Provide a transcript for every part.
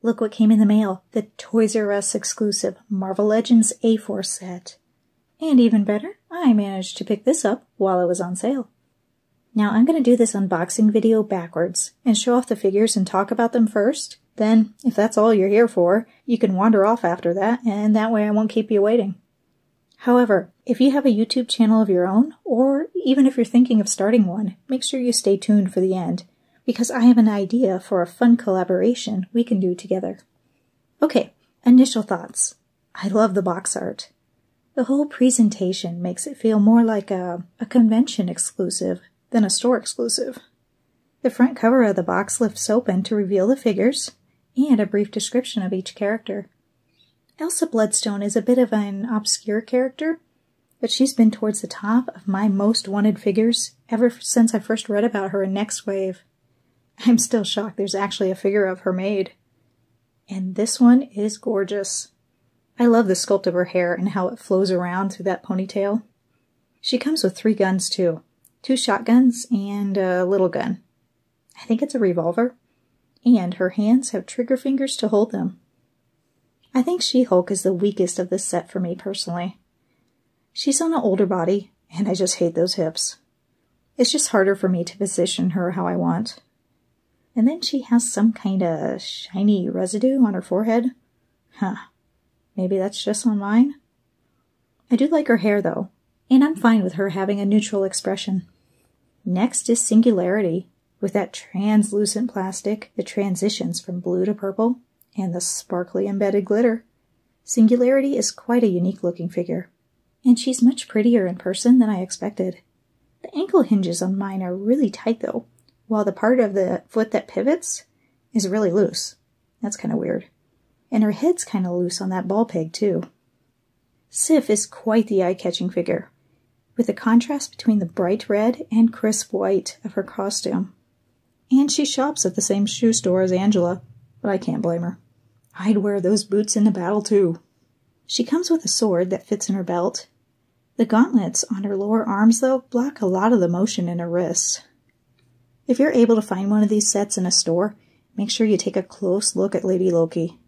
Look what came in the mail, the Toys R Us exclusive Marvel Legends A-Force set. And even better, I managed to pick this up while it was on sale. Now I'm going to do this unboxing video backwards and show off the figures and talk about them first. Then, if that's all you're here for, you can wander off after that, and that way I won't keep you waiting. However, if you have a YouTube channel of your own, or even if you're thinking of starting one, make sure you stay tuned for the end, because I have an idea for a fun collaboration we can do together. Okay, initial thoughts. I love the box art. The whole presentation makes it feel more like a convention exclusive than a store exclusive. The front cover of the box lifts open to reveal the figures, and a brief description of each character. Elsa Bloodstone is a bit of an obscure character, but she's been towards the top of my most wanted figures ever since I first read about her in Next Wave. I'm still shocked there's actually a figure of her made. And this one is gorgeous. I love the sculpt of her hair and how it flows around through that ponytail. She comes with 3 guns too. 2 shotguns and a little gun. I think it's a revolver. And her hands have trigger fingers to hold them. I think She-Hulk is the weakest of this set for me personally. She's on an older body, and I just hate those hips. It's just harder for me to position her how I want. And then she has some kind of shiny residue on her forehead. Huh. Maybe that's just on mine? I do like her hair though, and I'm fine with her having a neutral expression. Next is Singularity, with that translucent plastic that transitions from blue to purple, and the sparkly embedded glitter. Singularity is quite a unique looking figure, and she's much prettier in person than I expected. The ankle hinges on mine are really tight though, while the part of the foot that pivots is really loose. That's kind of weird. And her head's kind of loose on that ball peg too. Sif is quite the eye-catching figure, with the contrast between the bright red and crisp white of her costume. And she shops at the same shoe store as Angela, but I can't blame her. I'd wear those boots in a battle too. She comes with a sword that fits in her belt. The gauntlets on her lower arms, though, block a lot of the motion in her wrists. If you're able to find one of these sets in a store, make sure you take a close look at Lady Loki.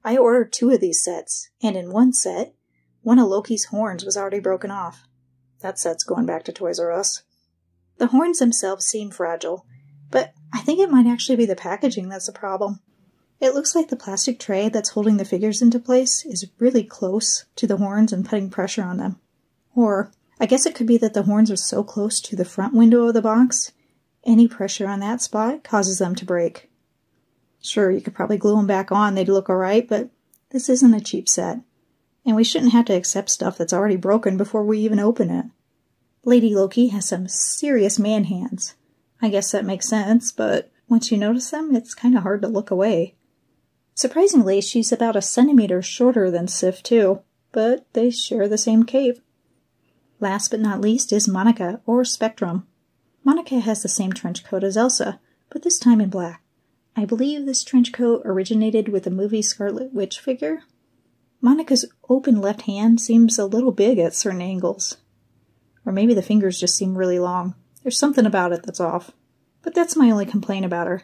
I ordered 2 of these sets, and in one set, one of Loki's horns was already broken off. That set's going back to Toys R Us. The horns themselves seem fragile, but I think it might actually be the packaging that's the problem. It looks like the plastic tray that's holding the figures into place is really close to the horns and putting pressure on them. Or, I guess it could be that the horns are so close to the front window of the box, any pressure on that spot causes them to break. Sure, you could probably glue them back on, they'd look alright, but this isn't a cheap set. And we shouldn't have to accept stuff that's already broken before we even open it. Lady Loki has some serious man hands. I guess that makes sense, but once you notice them, it's kind of hard to look away. Surprisingly, she's about a centimeter shorter than Sif too, but they share the same cape. Last but not least is Monica, or Spectrum. Monica has the same trench coat as Elsa, but this time in black. I believe this trench coat originated with the movie Scarlet Witch figure. Monica's open left hand seems a little big at certain angles. Or maybe the fingers just seem really long. There's something about it that's off. But that's my only complaint about her.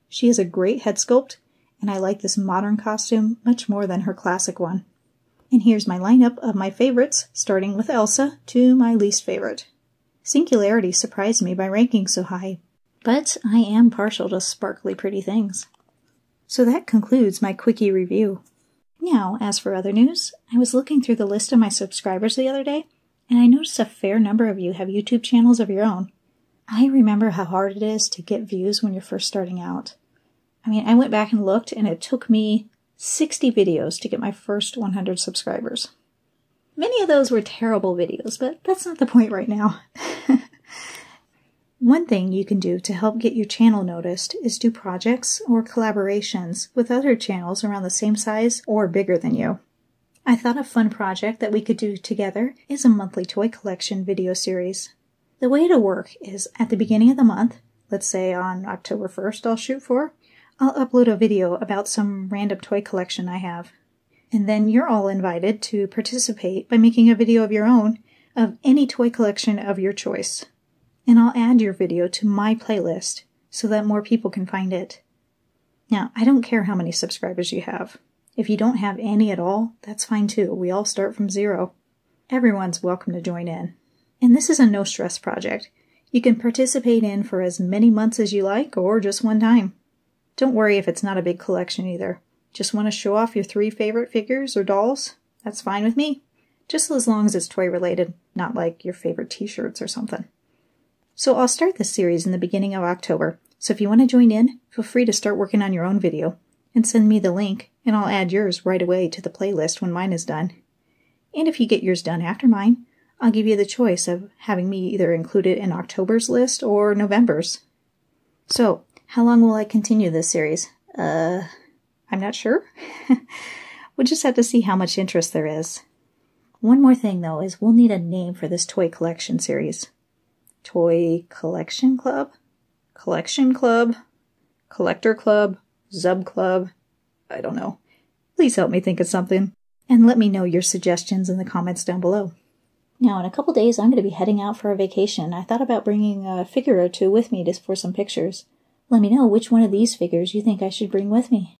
She has a great head sculpt, and I like this modern costume much more than her classic one. And here's my lineup of my favorites, starting with Elsa to my least favorite. Singularity surprised me by ranking so high, but I am partial to sparkly pretty things. So that concludes my quickie review. Now, as for other news, I was looking through the list of my subscribers the other day, and I noticed a fair number of you have YouTube channels of your own. I remember how hard it is to get views when you're first starting out. I mean, I went back and looked, and it took me 60 videos to get my first 100 subscribers. Many of those were terrible videos, but that's not the point right now. One thing you can do to help get your channel noticed is do projects or collaborations with other channels around the same size or bigger than you. I thought a fun project that we could do together is a monthly toy collection video series. The way it'll work is at the beginning of the month, let's say on October 1st I'll shoot for, I'll upload a video about some random toy collection I have. And then you're all invited to participate by making a video of your own of any toy collection of your choice. And I'll add your video to my playlist so that more people can find it. Now, I don't care how many subscribers you have. If you don't have any at all, that's fine too. We all start from 0. Everyone's welcome to join in. And this is a no-stress project. You can participate in for as many months as you like, or just one time. Don't worry if it's not a big collection either. Just want to show off your 3 favorite figures or dolls? That's fine with me. Just as long as it's toy-related, not like your favorite t-shirts or something. So I'll start this series in the beginning of October, so if you want to join in, feel free to start working on your own video, and send me the link, and I'll add yours right away to the playlist when mine is done. And if you get yours done after mine, I'll give you the choice of having me either include it in October's list or November's. So, how long will I continue this series? I'm not sure. We'll just have to see how much interest there is. One more thing, though, is we'll need a name for this toy collection series. Toy Collection Club? Collection Club? Collector Club? Zub Club? I don't know. Please help me think of something. And let me know your suggestions in the comments down below. Now, in a couple days, I'm going to be heading out for a vacation. I thought about bringing a figure or 2 with me just for some pictures. Let me know which one of these figures you think I should bring with me.